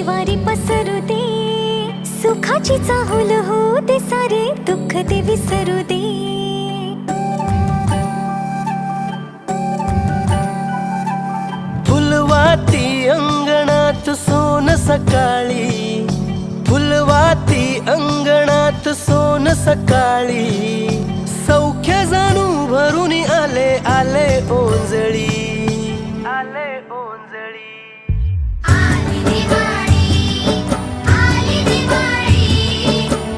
वारी पसरू दे, सुखाची चाहुल होऊ दे, सारे दुःख ते विसरू दे. फुलवाती अंगणात सोन सकाळी, फुलवाती अंगणात सोन सकाळी.